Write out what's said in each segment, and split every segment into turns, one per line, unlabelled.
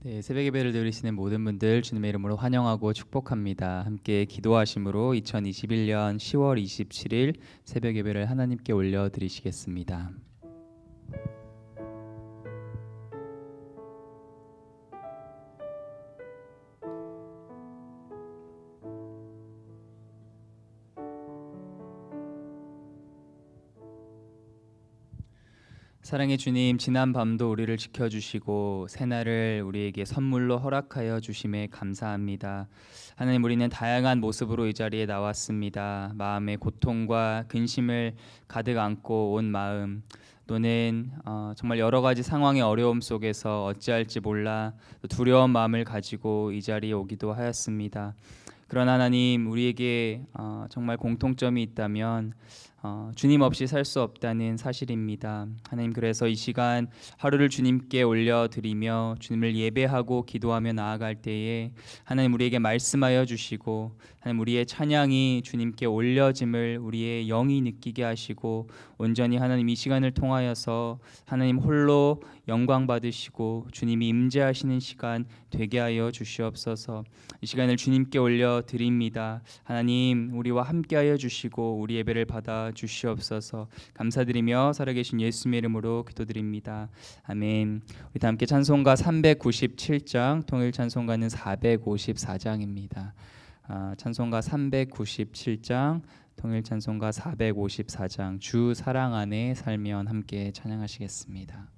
네, 새벽 예배를 드리시는 모든 분들 주님의 이름으로 환영하고 축복합니다. 함께 기도하심으로 2021년 10월 27일 새벽 예배를 하나님께 올려 드리시겠습니다. 사랑의 주님, 지난 밤도 우리를 지켜주시고 새날을 우리에게 선물로 허락하여 주심에 감사합니다. 하나님, 우리는 다양한 모습으로 이 자리에 나왔습니다. 마음의 고통과 근심을 가득 안고 온 마음, 또는 정말 여러 가지 상황의 어려움 속에서 어찌할지 몰라 두려운 마음을 가지고 이 자리에 오기도 하였습니다. 그러나 하나님, 우리에게 정말 공통점이 있다면 주님 없이 살 수 없다는 사실입니다. 하나님, 그래서 이 시간 하루를 주님께 올려드리며 주님을 예배하고 기도하며 나아갈 때에 하나님 우리에게 말씀하여 주시고, 하나님 우리의 찬양이 주님께 올려짐을 우리의 영이 느끼게 하시고, 온전히 하나님 이 시간을 통하여서 하나님 홀로 영광 받으시고 주님이 임재하시는 시간 되게 하여 주시옵소서. 이 시간을 주님께 올려드립니다. 하나님, 우리와 함께하여 주시고 우리 예배를 받아 주시옵소서. 감사드리며 살아계신 예수님의 이름으로 기도드립니다. 아멘. 우리 다 함께 찬송가 397장, 통일 찬송가는 454장입니다. 찬송가 397장, 통일 찬송가 454장, 주 사랑 안에 살면 함께 찬양하시겠습니다.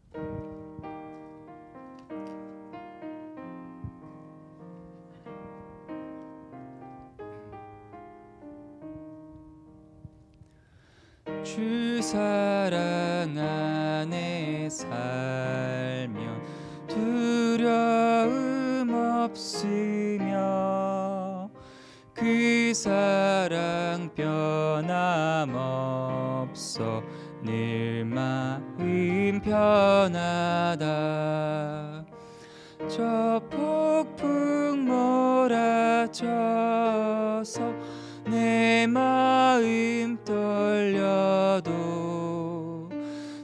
주 사랑 안에 살면 두려움 없으며 그 사랑 변함없어 늘 마음 편하다. 저 폭풍 몰아쳐서 내 마음 떨려도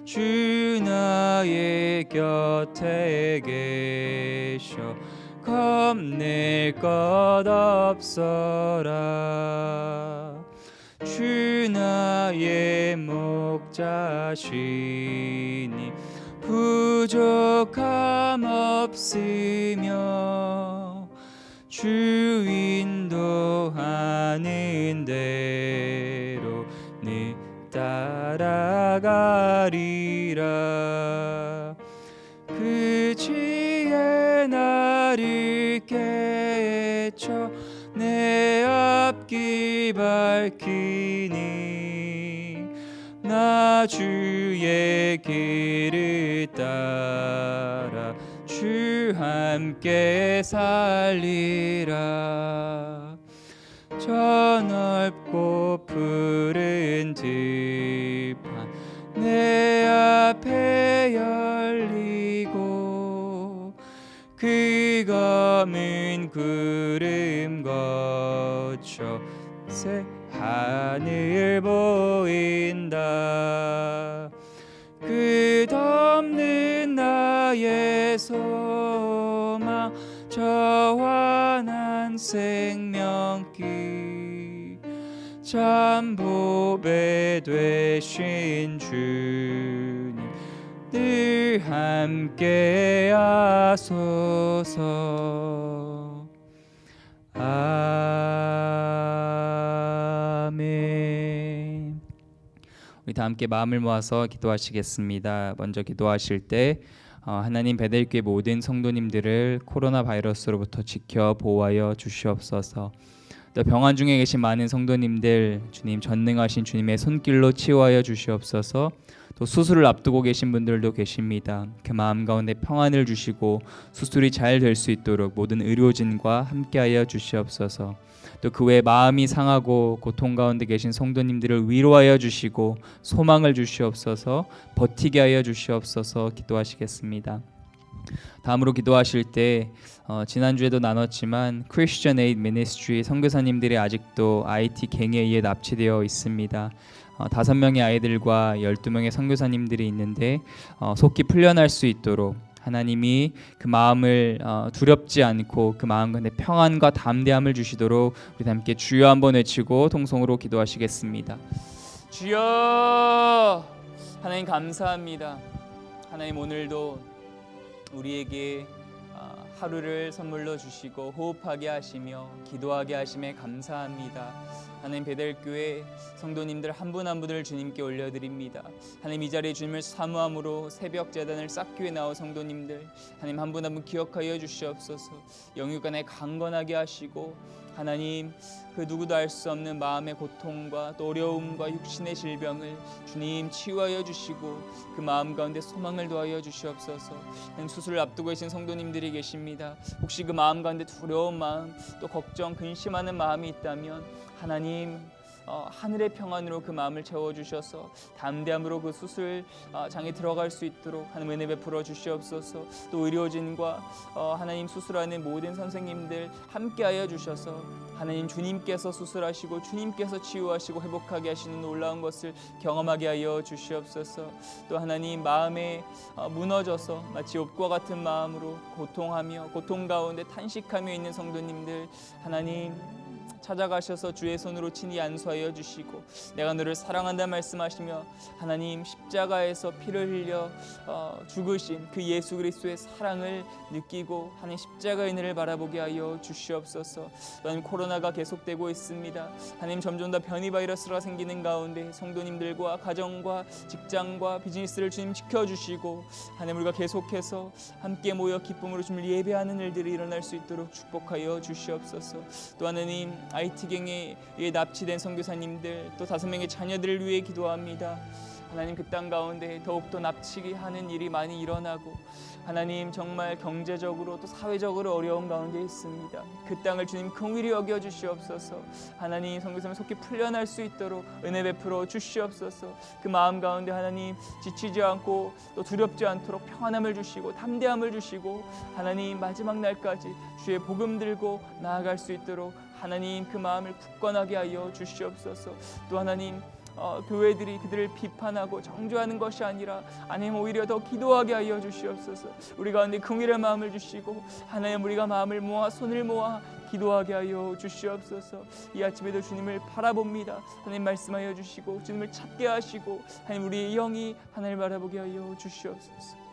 주 나의 곁에 계셔 겁낼 것 없어라. 주 나의 목자시니 부족함 없으며 주 인도하는 대로 늘 따라가리라. 그 지혜 나를 깨쳐 내 앞길 밝히니 나 주의 길을 따라 주 함께 살리라. 저 넓고 푸른 들판 내 앞에 열리고 그 검은 구름 거쳐 새 하늘 보인다. 끝없는 나의 소망 저 환한 생명길 참 보배 되신 주님 늘 함께 하소서. 아멘. 우리 다 함께 마음을 모아서 기도하시겠습니다. 먼저 기도하실 때 하나님, 베델교회 모든 성도님들을 코로나 바이러스로부터 지켜 보호하여 주시옵소서. 또 병환 중에 계신 많은 성도님들 주님 전능하신 주님의 손길로 치유하여 주시옵소서. 또 수술을 앞두고 계신 분들도 계십니다. 그 마음 가운데 평안을 주시고 수술이 잘 될 수 있도록 모든 의료진과 함께하여 주시옵소서. 또 그 외에 마음이 상하고 고통 가운데 계신 성도님들을 위로하여 주시고 소망을 주시옵소서. 버티게 하여 주시옵소서. 기도하시겠습니다. 다음으로 기도하실 때 지난주에도 나눴지만 Christian Aid Ministry 선교사님들이 아직도 IT 갱에 의해 납치되어 있습니다. 5명의 아이들과 12명의 선교사님들이 있는데 속히 풀려날 수 있도록 하나님이 그 마음을 두렵지 않고 그 마음 가운데 평안과 담대함을 주시도록 우리 함께 주여 한번 외치고 통성으로 기도하시겠습니다. 주여, 하나님 감사합니다. 하나님 오늘도 우리에게 하루를 선물로 주시고 호흡하게 하시며 기도하게 하심에 감사합니다. 하나님 베델교회 성도님들 한 분 한 분을 주님께 올려드립니다. 하나님 이 자리에 주님을 사모함으로 새벽 제단을 쌓기 위해 나온 성도님들 하나님 한 분 한 분 기억하여 주시옵소서. 영육간에 강건하게 하시고 하나님 그 누구도 알 수 없는 마음의 고통과 또 어려움과 육신의 질병을 주님 치유하여 주시고 그 마음 가운데 소망을 더하여 주시옵소서. 수술을 앞두고 계신 성도님들이 계십니다. 혹시 그 마음 가운데 두려운 마음 또 걱정 근심하는 마음이 있다면 하나님 하늘의 평안으로 그 마음을 채워주셔서 담대함으로 그 수술장에 들어갈 수 있도록 하나님 은혜 베풀어 주시옵소서. 또 의료진과 하나님 수술하는 모든 선생님들 함께하여 주셔서 하나님 주님께서 수술하시고 주님께서 치유하시고 회복하게 하시는 놀라운 것을 경험하게 하여 주시옵소서. 또 하나님 마음에 무너져서 마치 욥과 같은 마음으로 고통하며 고통 가운데 탄식하며 있는 성도님들 하나님 찾아가셔서 주의 손으로 친히 안수하여 주시고 내가 너를 사랑한다 말씀하시며 하나님 십자가에서 피를 흘려 죽으신 그 예수 그리스도의 사랑을 느끼고 하나님 십자가의 은혜를 바라보게 하여 주시옵소서. 또한 코로나가 계속되고 있습니다. 하나님 점점 더 변이 바이러스가 생기는 가운데 성도님들과 가정과 직장과 비즈니스를 주님 지켜주시고 하나님 우리가 계속해서 함께 모여 기쁨으로 주님을 예배하는 일들이 일어날 수 있도록 축복하여 주시옵소서. 또 하나님 IT경에 납치된 선교사님들 또 5명의 자녀들을 위해 기도합니다. 하나님 그 땅 가운데 더욱더 납치하는 일이 많이 일어나고 하나님 정말 경제적으로 또 사회적으로 어려운 가운데 있습니다. 그 땅을 주님 긍휼히 여겨 주시옵소서. 하나님 선교사님 속히 풀려날 수 있도록 은혜 베풀어 주시옵소서. 그 마음 가운데 하나님 지치지 않고 또 두렵지 않도록 평안함을 주시고 담대함을 주시고 하나님 마지막 날까지 주의 복음 들고 나아갈 수 있도록 하나님 그 마음을 굳건하게 하여 주시옵소서. 또 하나님 교회들이 그들을 비판하고 정죄하는 것이 아니라 하나님 오히려 더 기도하게 하여 주시옵소서. 우리 가운데 긍휼의 마음을 주시고 하나님 우리가 마음을 모아 손을 모아 기도하게 하여 주시옵소서. 이 아침에도 주님을 바라봅니다. 하나님 말씀하여 주시고 주님을 찾게 하시고 하나님 우리의 영이 하나님을 바라보게 하여 주시옵소서.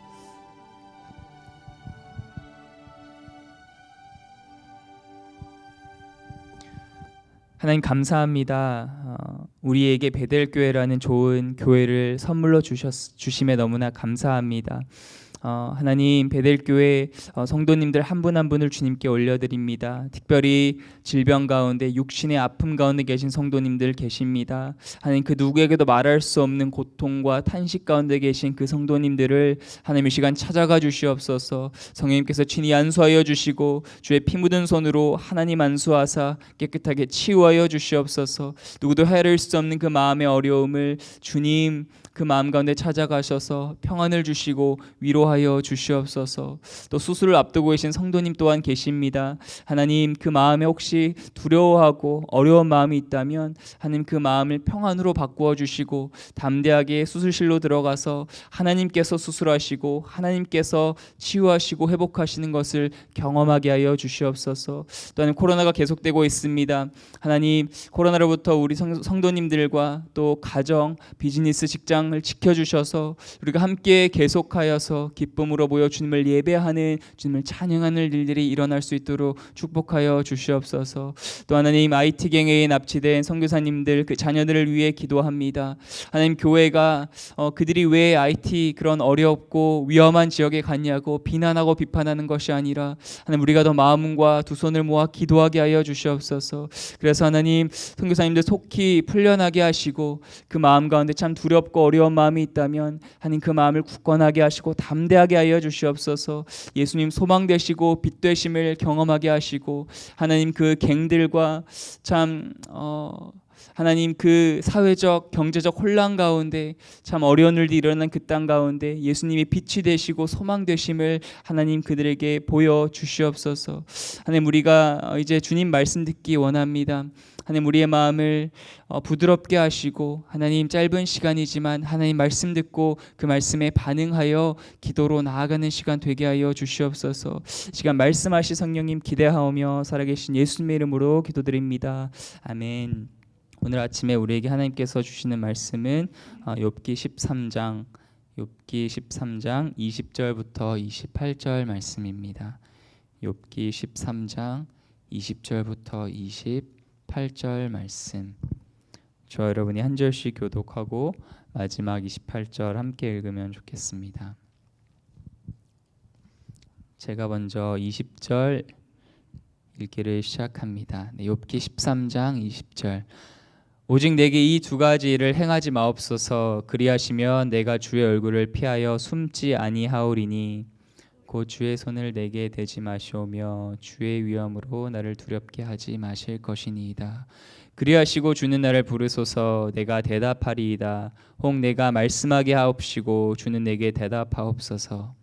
하나님 감사합니다. 우리에게 베델교회라는 좋은 교회를 선물로 주심에 너무나 감사합니다. 하나님 베델교회 성도님들 한 분 한 분을 주님께 올려드립니다. 특별히 질병 가운데 육신의 아픔 가운데 계신 성도님들 계십니다. 하나님 그 누구에게도 말할 수 없는 고통과 탄식 가운데 계신 그 성도님들을 하나님 이 시간 찾아가 주시옵소서. 성령님께서 친히 안수하여 주시고 주의 피 묻은 손으로 하나님 안수하사 깨끗하게 치유하여 주시옵소서. 누구도 헤아릴 수 없는 그 마음의 어려움을 주님 그 마음 가운데 찾아가셔서 평안을 주시고 위로하여 주시옵소서. 또 수술을 앞두고 계신 성도님 또한 계십니다. 하나님 그 마음에 혹시 두려워하고 어려운 마음이 있다면 하나님 그 마음을 평안으로 바꾸어 주시고 담대하게 수술실로 들어가서 하나님께서 수술하시고 하나님께서 치유하시고 회복하시는 것을 경험하게 하여 주시옵소서. 또한 코로나가 계속되고 있습니다. 하나님 코로나로부터 우리 성도님들과 또 가정, 비즈니스, 직장 을 지켜주셔서 우리가 함께 계속하여서 기쁨으로 모여 주님을 예배하는 주님을 찬양하는 일들이 일어날 수 있도록 축복하여 주시옵소서. 또 하나님 IT경에 납치된 선교사님들 그 자녀들을 위해 기도합니다. 하나님 교회가 그들이 왜 IT 그런 어렵고 위험한 지역에 갔냐고 비난하고 비판하는 것이 아니라 하나님 우리가 더 마음과 두 손을 모아 기도하게 하여 주시옵소서. 그래서 하나님 선교사님들 속히 풀려나게 하시고 그 마음 가운데 참 두렵고 어려운 마음이 있다면 하나님 그 마음을 굳건하게 하시고 담대하게 하여 주시옵소서. 예수님 소망 되시고 빛 되심을 경험하게 하시고 하나님 그 갱들과 참 하나님, 그 사회적 경제적 혼란 가운데 참 어려운 일들이 일어난 그 땅 가운데 예수님이 빛이 되시고 소망 되심을 하나님 그들에게 보여 주시옵소서. 하나님, 우리가 이제 주님 말씀 듣기 원합니다. 하나님, 우리의 마음을 부드럽게 하시고 하나님, 짧은 시간이지만 하나님 말씀 듣고 그 말씀에 반응하여 기도로 나아가는 시간 되게 하여 주시옵소서. 시간 말씀하시 성령님 기대하오며 살아계신 예수님의 이름으로 기도드립니다. 아멘. 오늘 아침에 우리에게 하나님께서 주시는 말씀은 욥기 13장 20절부터 28절 말씀입니다. 욥기 13장 20절부터 28절 말씀. 저와 여러분이 한 절씩 교독하고 마지막 28절 함께 읽으면 좋겠습니다. 제가 먼저 20절 읽기를 시작합니다. 욥기 13장 20절. 오직 내게 이 두 가지 일을 행하지 마옵소서. 그리하시면 내가 주의 얼굴을 피하여 숨지 아니하오리니 곧 주의 손을 내게 대지 마시오며 주의 위엄으로 나를 두렵게 하지 마실 것이니이다. 그리하시고 주는 나를 부르소서. 내가 대답하리이다. 혹 내가 말씀하게 하옵시고 주는 내게 대답하옵소서.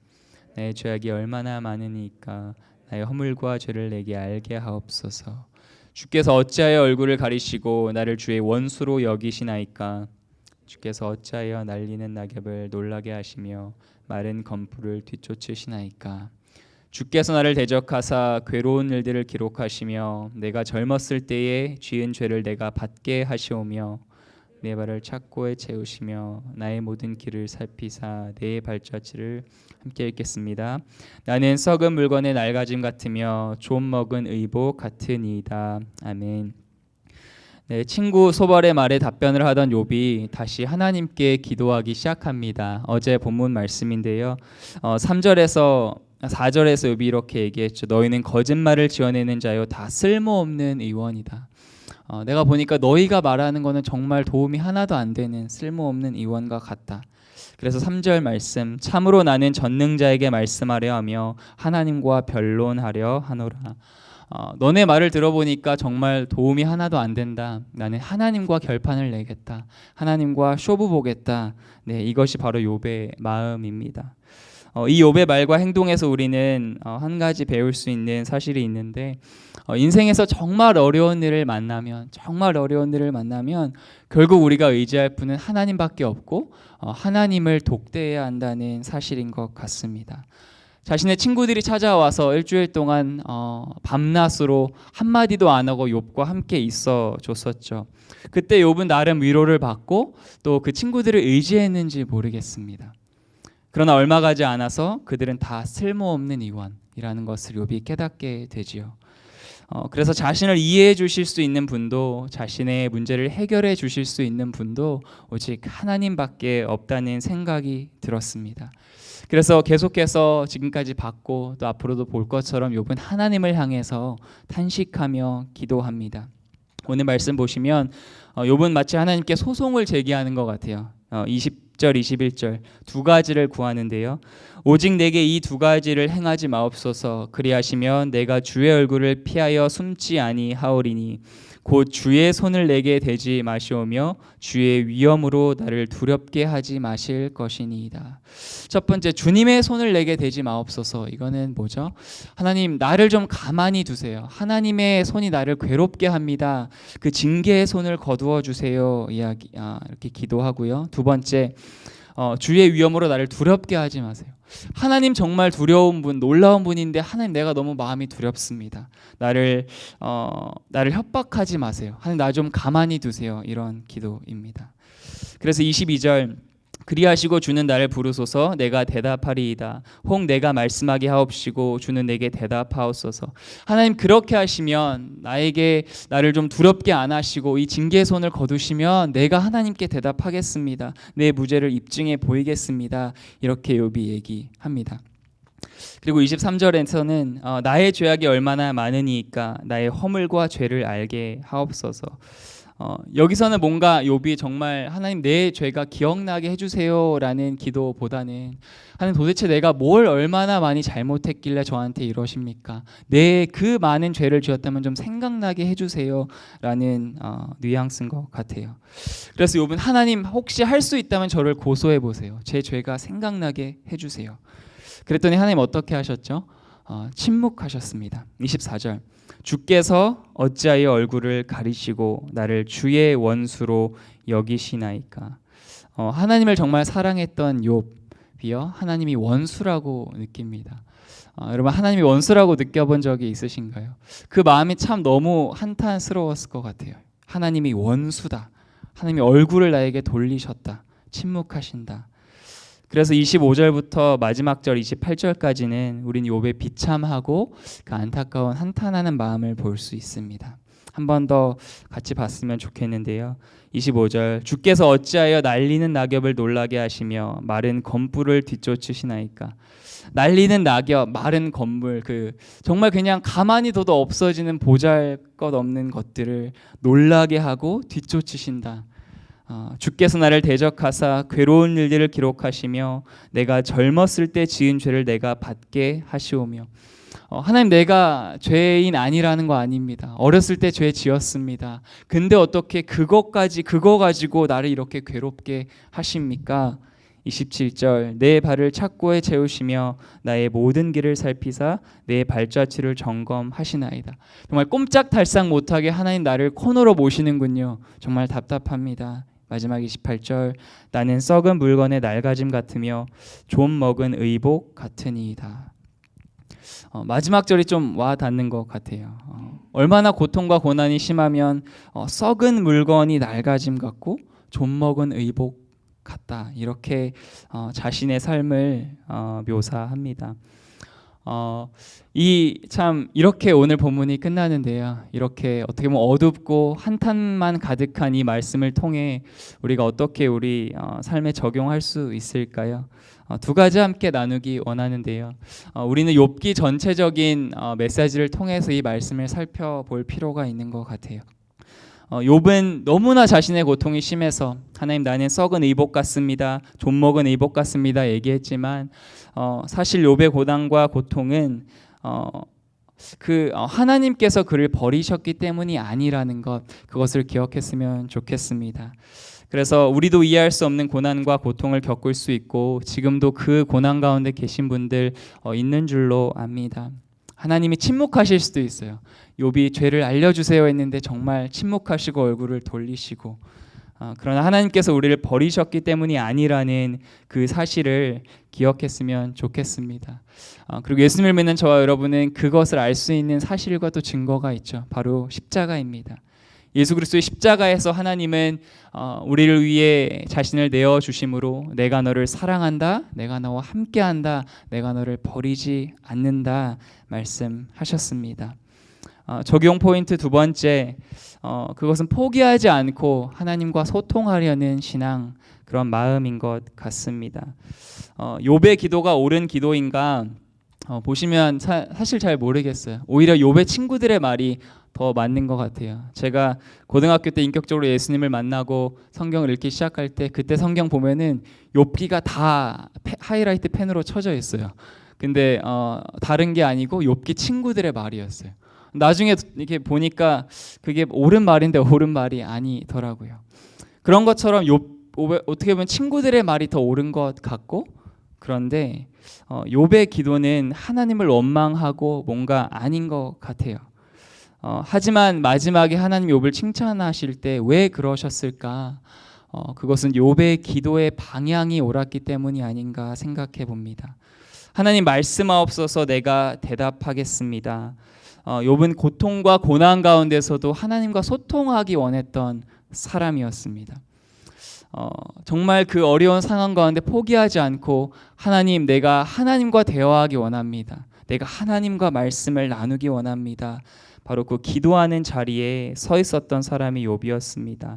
내 죄악이 얼마나 많으니까 나의 허물과 죄를 내게 알게 하옵소서. 주께서 어찌하여 얼굴을 가리시고 나를 주의 원수로 여기시나이까. 주께서 어찌하여 날리는 낙엽을 놀라게 하시며 마른 검풀을 뒤쫓으시나이까. 주께서 나를 대적하사 괴로운 일들을 기록하시며 내가 젊었을 때에 지은 죄를 내가 받게 하시오며 내 발을 착고에 채우시며 나의 모든 길을 살피사 내 발자취를 함께 읽겠습니다. 나는 썩은 물건의 낡아짐 같으며 좀 먹은 의복 같으니이다. 아멘. 네, 친구 소발의 말에 답변을 하던 욥이 다시 하나님께 기도하기 시작합니다. 어제 본문 말씀인데요. 3절에서 4절에서 욥이 이렇게 얘기했죠. 너희는 거짓말을 지어내는 자요 다 쓸모없는 의원이다. 내가 보니까 너희가 말하는 거는 정말 도움이 하나도 안 되는 쓸모없는 의원과 같다. 그래서 3절 말씀, 참으로 나는 전능자에게 말씀하려 하며 하나님과 변론하려 하노라. 너네 말을 들어보니까 정말 도움이 하나도 안 된다. 나는 하나님과 결판을 내겠다. 하나님과 쇼부 보겠다. 네, 이것이 바로 욥의 마음입니다. 이 욥의 말과 행동에서 우리는 한 가지 배울 수 있는 사실이 있는데, 인생에서 정말 어려운 일을 만나면 결국 우리가 의지할 분은 하나님밖에 없고 하나님을 독대해야 한다는 사실인 것 같습니다. 자신의 친구들이 찾아와서 일주일 동안 밤낮으로 한마디도 안 하고 욥과 함께 있어 줬었죠. 그때 욥은 나름 위로를 받고 또 그 친구들을 의지했는지 모르겠습니다. 그러나 얼마 가지 않아서 그들은 다 쓸모없는 의원이라는 것을 욥이 깨닫게 되지요. 그래서 자신을 이해해 주실 수 있는 분도, 자신의 문제를 해결해 주실 수 있는 분도 오직 하나님밖에 없다는 생각이 들었습니다. 그래서 계속해서 지금까지 봤고 또 앞으로도 볼 것처럼 욥은 하나님을 향해서 탄식하며 기도합니다. 오늘 말씀 보시면 욥은 마치 하나님께 소송을 제기하는 것 같아요. 20절 21절 두 가지를 구하는데요. 오직 내게 이 두 가지를 행하지 마옵소서. 그리하시면 내가 주의 얼굴을 피하여 숨지 아니하오리니 곧 주의 손을 내게 대지 마시오며 주의 위엄으로 나를 두렵게 하지 마실 것이니이다. 첫 번째, 주님의 손을 내게 대지 마옵소서. 이거는 뭐죠? 하나님, 나를 좀 가만히 두세요. 하나님의 손이 나를 괴롭게 합니다. 그 징계의 손을 거두어 주세요. 이렇게 기도하고요. 두 번째, 주의 위엄으로 나를 두렵게 하지 마세요. 하나님 정말 두려운 분, 놀라운 분인데 하나님 내가 너무 마음이 두렵습니다. 나를 협박하지 마세요. 하나님 나 좀 가만히 두세요. 이런 기도입니다. 그래서 22절 그리하시고 주는 나를 부르소서. 내가 대답하리이다. 혹 내가 말씀하게 하옵시고 주는 내게 대답하옵소서. 하나님 그렇게 하시면 나를 좀 두렵게 안 하시고 이 징계의 손을 거두시면 내가 하나님께 대답하겠습니다. 내 무죄를 입증해 보이겠습니다. 이렇게 욥이 얘기합니다. 그리고 23절에서는 나의 죄악이 얼마나 많으니까 나의 허물과 죄를 알게 하옵소서. 여기서는 뭔가 욥이 정말 하나님 내 죄가 기억나게 해주세요라는 기도보다는 하나님 도대체 내가 뭘 얼마나 많이 잘못했길래 저한테 이러십니까? 내 그 많은 죄를 지었다면 좀 생각나게 해주세요라는 뉘앙스인 것 같아요. 그래서 욥은 하나님 혹시 할 수 있다면 저를 고소해 보세요. 제 죄가 생각나게 해주세요. 그랬더니 하나님 어떻게 하셨죠? 침묵하셨습니다. 24절 주께서 어찌하여 얼굴을 가리시고 나를 주의 원수로 여기시나이까. 하나님을 정말 사랑했던 욥이요 하나님이 원수라고 느낍니다. 여러분 하나님이 원수라고 느껴본 적이 있으신가요? 그 마음이 참 너무 한탄스러웠을 것 같아요. 하나님이 원수다. 하나님이 얼굴을 나에게 돌리셨다. 침묵하신다. 그래서 25절부터 마지막 절 28절까지는 우린 욥의 비참하고 그 안타까운 한탄하는 마음을 볼 수 있습니다. 한 번 더 같이 봤으면 좋겠는데요. 25절 주께서 어찌하여 날리는 낙엽을 놀라게 하시며 마른 건불을 뒤쫓으시나이까. 날리는 낙엽, 마른 건물, 정말 그냥 가만히 둬도 없어지는 보잘것없는 것들을 놀라게 하고 뒤쫓으신다. 주께서 나를 대적하사 괴로운 일들을 기록하시며 내가 젊었을 때 지은 죄를 내가 받게 하시오며. 하나님 내가 죄인 아니라는 거 아닙니다. 어렸을 때 죄 지었습니다. 근데 어떻게 그거 가지고 나를 이렇게 괴롭게 하십니까? 27절 내 발을 착고에 채우시며 나의 모든 길을 살피사 내 발자취를 점검하시나이다. 정말 꼼짝달싹 못하게 하나님 나를 코너로 모시는군요. 정말 답답합니다. 마지막 28절 나는 썩은 물건의 낡아짐 같으며 좀 먹은 의복 같으니이다. 마지막 절이 좀 와 닿는 것 같아요. 얼마나 고통과 고난이 심하면 썩은 물건이 낡아짐 같고 좀 먹은 의복 같다. 이렇게 자신의 삶을 묘사합니다. 이렇게 오늘 본문이 끝나는데요. 이렇게 어떻게 보면 어둡고 한탄만 가득한 이 말씀을 통해 우리가 어떻게 우리 삶에 적용할 수 있을까요? 두 가지 함께 나누기 원하는데요. 우리는 욥기 전체적인 메시지를 통해서 이 말씀을 살펴볼 필요가 있는 것 같아요. 욥은 너무나 자신의 고통이 심해서 하나님 나는 썩은 의복 같습니다. 좀 먹은 의복 같습니다. 얘기했지만 사실 욥의 고난과 고통은 하나님께서 그를 버리셨기 때문이 아니라는 것, 그것을 기억했으면 좋겠습니다. 그래서 우리도 이해할 수 없는 고난과 고통을 겪을 수 있고 지금도 그 고난 가운데 계신 분들 있는 줄로 압니다. 하나님이 침묵하실 수도 있어요. 욥이 죄를 알려주세요 했는데 정말 침묵하시고 얼굴을 돌리시고, 그러나 하나님께서 우리를 버리셨기 때문이 아니라는 그 사실을 기억했으면 좋겠습니다. 그리고 예수님을 믿는 저와 여러분은 그것을 알 수 있는 사실과 또 증거가 있죠. 바로 십자가입니다. 예수 그리스도의 십자가에서 하나님은 우리를 위해 자신을 내어주심으로 내가 너를 사랑한다, 내가 너와 함께한다, 내가 너를 버리지 않는다 말씀하셨습니다. 적용 포인트 두 번째, 그것은 포기하지 않고 하나님과 소통하려는 신앙, 그런 마음인 것 같습니다. 욥의 기도가 옳은 기도인가 보시면 사실 잘 모르겠어요. 오히려 욥의 친구들의 말이 더 맞는 것 같아요. 제가 고등학교 때 인격적으로 예수님을 만나고 성경을 읽기 시작할 때 그때 성경 보면은 욥기가 다 하이라이트 펜으로 쳐져 있어요. 근데 다른 게 아니고 욥기 친구들의 말이었어요. 나중에 이렇게 보니까 그게 옳은 말인데 옳은 말이 아니더라고요. 그런 것처럼 욥 어떻게 보면 친구들의 말이 더 옳은 것 같고, 그런데 욥의 기도는 하나님을 원망하고 뭔가 아닌 것 같아요. 하지만 마지막에 하나님 욥을 칭찬하실 때 왜 그러셨을까? 그것은 욥의 기도의 방향이 옳았기 때문이 아닌가 생각해 봅니다. 하나님 말씀하옵소서 내가 대답하겠습니다. 욥은 고통과 고난 가운데서도 하나님과 소통하기 원했던 사람이었습니다. 정말 그 어려운 상황 가운데 포기하지 않고 하나님 내가 하나님과 대화하기 원합니다. 내가 하나님과 말씀을 나누기 원합니다. 바로 그 기도하는 자리에 서 있었던 사람이 욥이었습니다.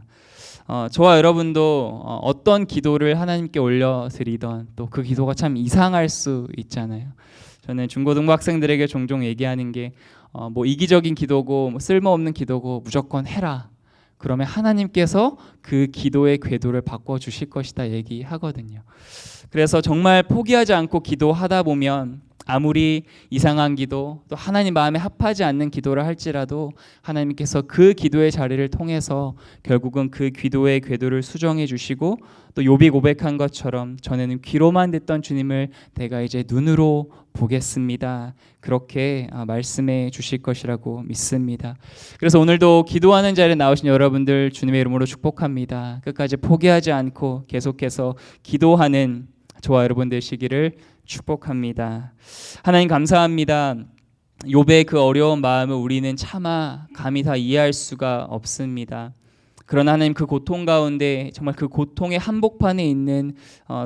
저와 여러분도 어떤 기도를 하나님께 올려드리던 또 그 기도가 참 이상할 수 있잖아요. 저는 중고등부 학생들에게 종종 얘기하는 게 뭐 이기적인 기도고 뭐 쓸모없는 기도고 무조건 해라. 그러면 하나님께서 그 기도의 궤도를 바꿔주실 것이다 얘기하거든요. 그래서 정말 포기하지 않고 기도하다 보면 아무리 이상한 기도, 또 하나님 마음에 합하지 않는 기도를 할지라도 하나님께서 그 기도의 자리를 통해서 결국은 그 기도의 궤도를 수정해 주시고, 또 욥이 고백한 것처럼 전에는 귀로만 듣던 주님을 내가 이제 눈으로 보겠습니다, 그렇게 말씀해 주실 것이라고 믿습니다. 그래서 오늘도 기도하는 자리에 나오신 여러분들 주님의 이름으로 축복합니다. 끝까지 포기하지 않고 계속해서 기도하는 저와 여러분 되시기를 축복합니다. 하나님 감사합니다. 욥의 그 어려운 마음을 우리는 차마 감히 다 이해할 수가 없습니다. 그러나 하나님 그 고통 가운데 정말 그 고통의 한복판에 있는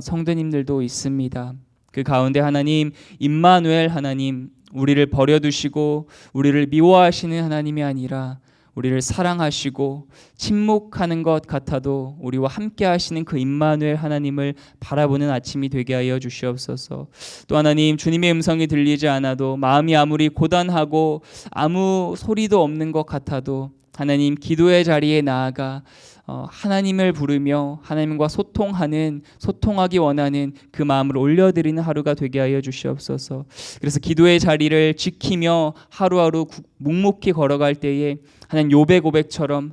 성도님들도 있습니다. 그 가운데 하나님 임마누엘 하나님, 우리를 버려두시고 우리를 미워하시는 하나님이 아니라 우리를 사랑하시고 침묵하는 것 같아도 우리와 함께 하시는 그 임마누엘 하나님을 바라보는 아침이 되게 하여 주시옵소서. 또 하나님, 주님의 음성이 들리지 않아도 마음이 아무리 고단하고 아무 소리도 없는 것 같아도 하나님 기도의 자리에 나아가 하나님을 부르며 하나님과 소통하기 원하는 그 마음을 올려드리는 하루가 되게 하여 주시옵소서. 그래서 기도의 자리를 지키며 하루하루 묵묵히 걸어갈 때에 하나님 욥의 고백처럼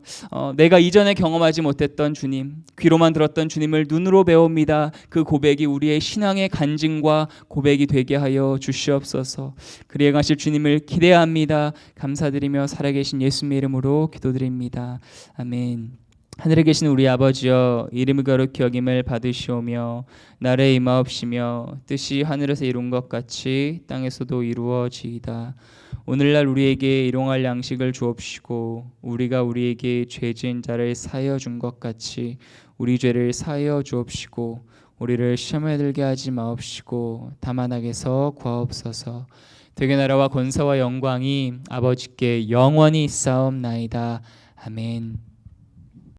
내가 이전에 경험하지 못했던 주님, 귀로만 들었던 주님을 눈으로 배웁니다, 그 고백이 우리의 신앙의 간증과 고백이 되게 하여 주시옵소서. 그리해 가실 주님을 기대합니다. 감사드리며 살아계신 예수님의 이름으로 기도드립니다. 아멘. 하늘에 계신 우리 아버지여, 이름이 거룩히 여김을 받으시오며 나라의 임하옵시며 뜻이 하늘에서 이룬 것 같이 땅에서도 이루어지이다. 오늘날 우리에게 일용할 양식을 주옵시고 우리가 우리에게 죄 지은 자를 사하여 준 것 같이 우리 죄를 사하여 주옵시고 우리를 시험에 들게 하지 마옵시고 다만 악에서 구하옵소서. 되게 나라와 권세와 영광이 아버지께 영원히 있사옵나이다. 아멘.